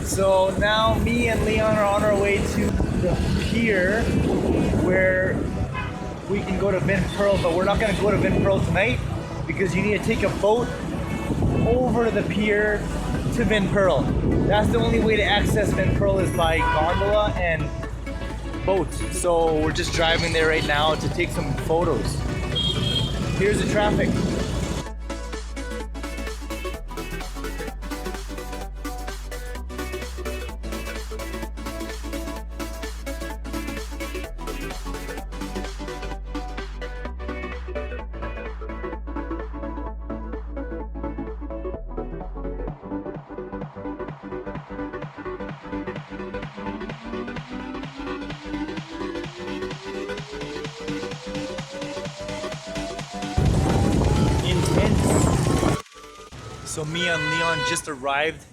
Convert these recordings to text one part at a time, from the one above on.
So now me and Leon are on our way to the pier where we can go to Vinpearl, but we're not gonna go to Vinpearl tonight because you need to take a boat over to the pier to Vinpearl. That's the only way to access Vinpearl is by gondola and boat. So we're just driving there right now to take some photos. Here's the traffic. So me and Leon just arrived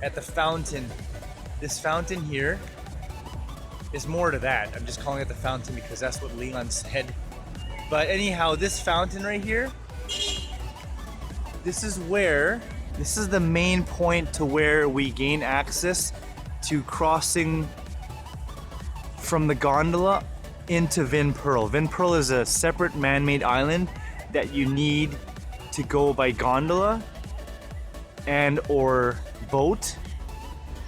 at the fountain. This fountain here is more to that. I'm just calling it the fountain because that's what Leon said. But anyhow, this fountain right here, this is the main point to where we gain access to crossing from the gondola into Vinpearl. Vinpearl is a separate man-made island that you need to go by gondola and or boat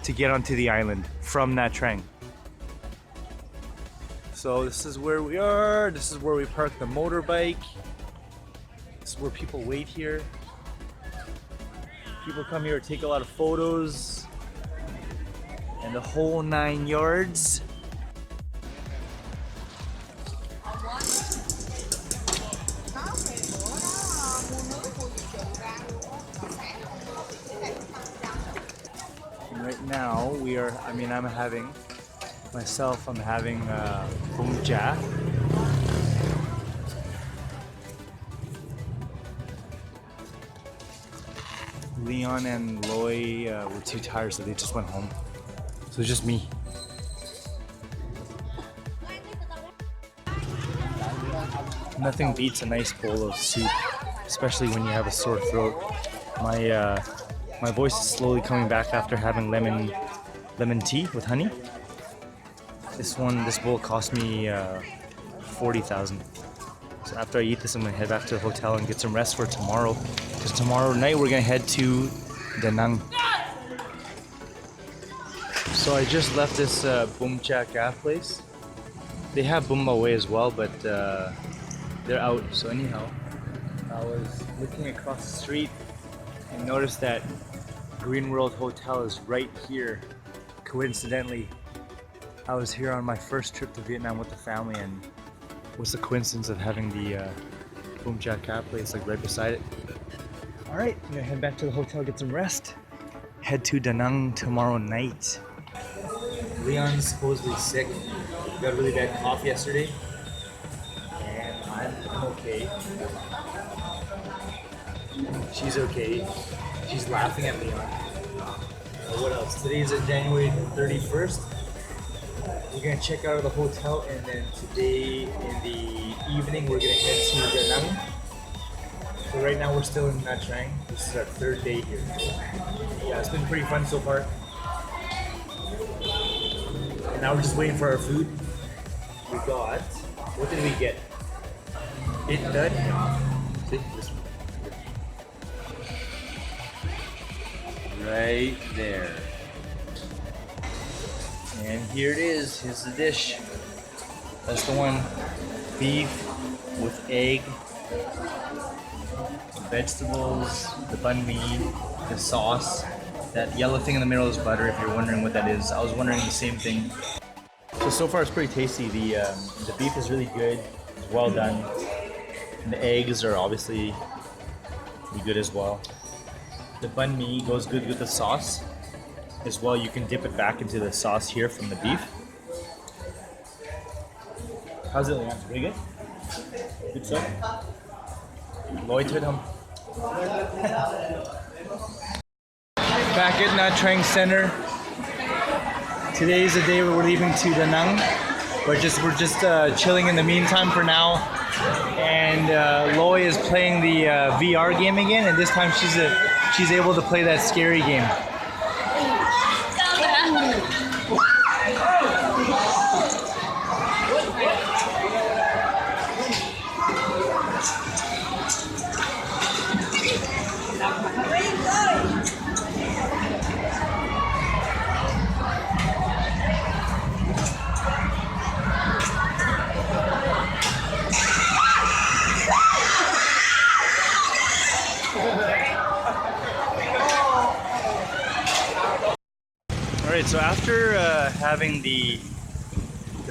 to get onto the island from Nha Trang. So this is where we are. This is where we park the motorbike. This is where people wait here. People come here to take a lot of photos and the whole 9 yards. Right now I'm having bún chả. Leon and Loy were too tired, so they just went home. So it's just me. Nothing beats a nice bowl of soup, especially when you have a sore throat. My voice is slowly coming back after having lemon tea with honey. This bowl cost me 40,000. So after I eat this, I'm gonna head back to the hotel and get some rest for tomorrow. Because tomorrow night we're gonna head to Danang. So I just left this bún chả caf place. They have bún bao as well, but they're out. So anyhow, I was looking across the street and noticed that Green World Hotel is right here. Coincidentally, I was here on my first trip to Vietnam with the family, and what's the coincidence of having the bún chả caf place like right beside it? All right, I'm gonna head back to the hotel, get some rest. Head to Danang tomorrow night. Leon's supposedly sick. He got a really bad cough yesterday, and I'm okay. She's okay. She's laughing at Leon. What else? Today's January 31st. We're gonna check out of the hotel, and then today in the evening we're gonna head to Danang. So right now we're still in Nha Trang. This is our third day here. Yeah, it's been pretty fun so far. And now we're just waiting for our food. What did we get? See, this one. Right there. And here it is. Here's the dish. That's the one. Beef with egg, vegetables, the banh mi, the sauce. That yellow thing in the middle is butter, if you're wondering what that is. I was wondering the same thing. So far it's pretty tasty. The beef is really good. It's well done. And the eggs are obviously really good as well. The banh mi goes good with the sauce as well. You can dip it back into the sauce here from the beef. How's it, Leon? Pretty good? Good stuff? Lloyd to them. Back at Nha Trang Center. Today is the day where we're leaving to Danang. We're just chilling in the meantime for now. And Loy is playing the VR game again, and this time she's able to play that scary game. Alright, so after having the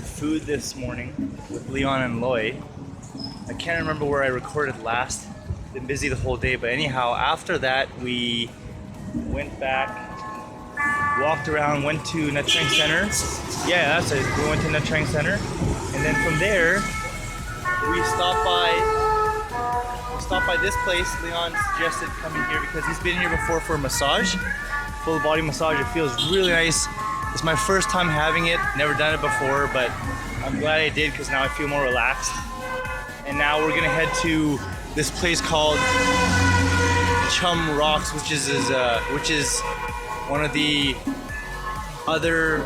food this morning with Leon and Loy, I can't remember where I recorded last. Been busy the whole day, but anyhow, after that we went back, walked around, went to Nha Trang Center. Yeah, that's it. We went to Nha Trang Center, and then from there we stopped by this place. Leon suggested coming here because he's been here before for a massage. Full body massage. It feels really nice. It's my first time having it. Never done it before, but I'm glad I did because now I feel more relaxed. And now we're gonna head to this place called Chum Rocks, which is one of the other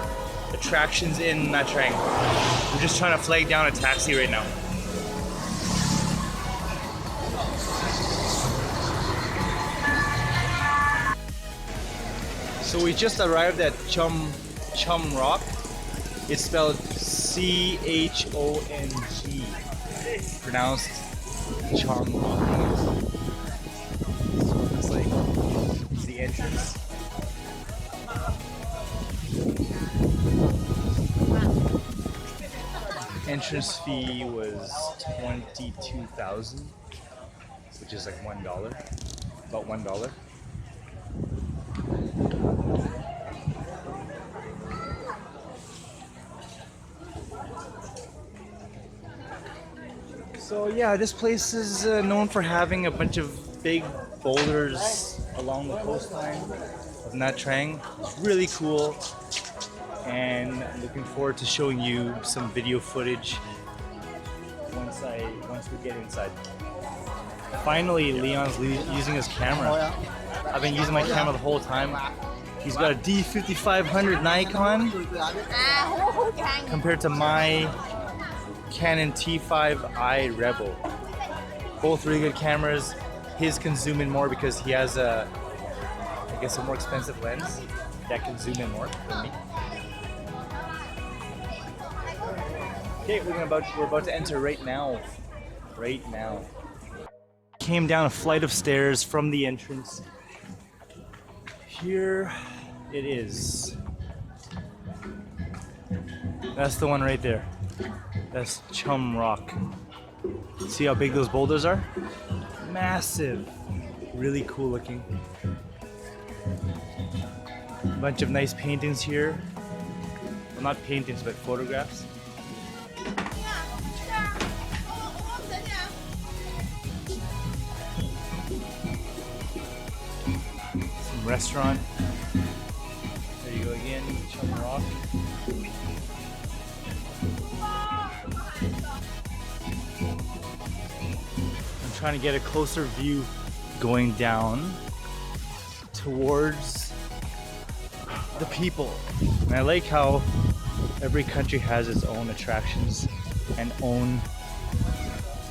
attractions in Nha Trang. We're just trying to flag down a taxi right now. So we just arrived at Chum Rock. It's spelled C-H-O-N-G. Pronounced Chum Rock. So it's like the entrance. Entrance fee was 22,000, which is like $1, about $1. So yeah, this place is known for having a bunch of big boulders along the coastline of Nha Trang. It's really cool, and I'm looking forward to showing you some video footage once we get inside. Finally, Leon's using his camera. I've been using my camera the whole time. He's got a D5500 Nikon compared to my Canon T5i Rebel. Both really good cameras. His can zoom in more because he has I guess a more expensive lens that can zoom in more than me. Okay, we're about to enter right now. Right now. Came down a flight of stairs from the entrance. Here it is. That's the one right there. That's Chum Rock. See how big those boulders are? Massive. Really cool looking. Bunch of nice paintings here. Well, not paintings, but photographs. Some restaurant. There you go again, Chum Rock. Trying to get a closer view going down towards the people. And I like how every country has its own attractions and own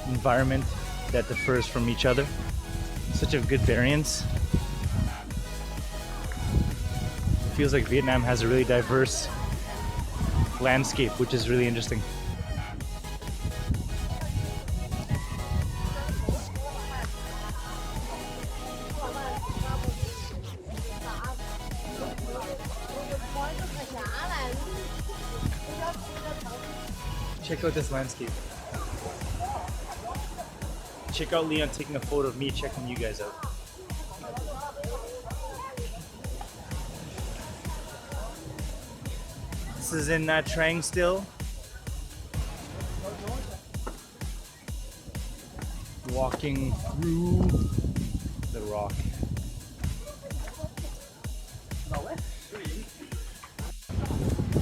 environment that differs from each other. Such a good variance. It feels like Vietnam has a really diverse landscape, which is really interesting. Check out this landscape. Check out Leon taking a photo of me checking you guys out. This is in Nha Trang still. Walking through the rock.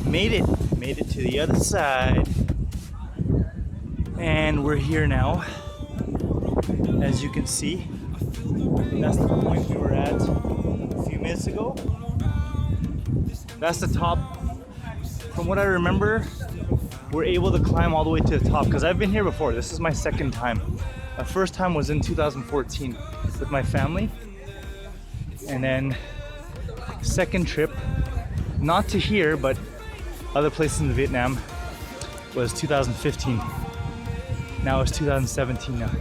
Made it to the other side. And we're here now, as you can see. That's the point we were at a few minutes ago. That's the top. From what I remember, we're able to climb all the way to the top because I've been here before. This is my second time. My first time was in 2014 with my family. And then second trip, not to here, but other places in Vietnam, was 2015. Now it's 2017 now.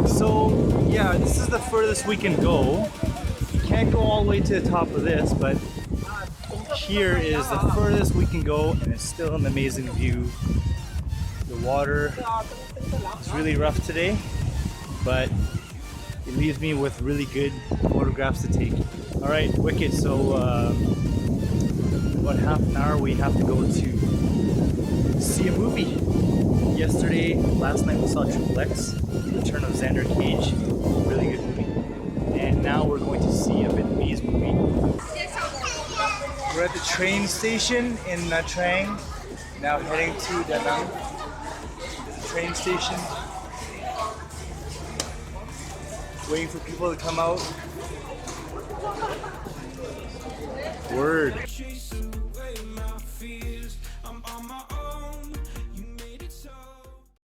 So yeah, this is the furthest we can go. You can't go all the way to the top of this, but here is the furthest we can go, and it's still an amazing view. The water is really rough today, but it leaves me with really good photographs to take. All right, wicked. So about half an hour we have to go to see a movie. Last night we saw Triple X, Return of Xander Cage, really good movie. And now we're going to see a Vietnamese movie. We're at the train station in Nha Trang, now heading to Danang. Train station. Waiting for people to come out. Word.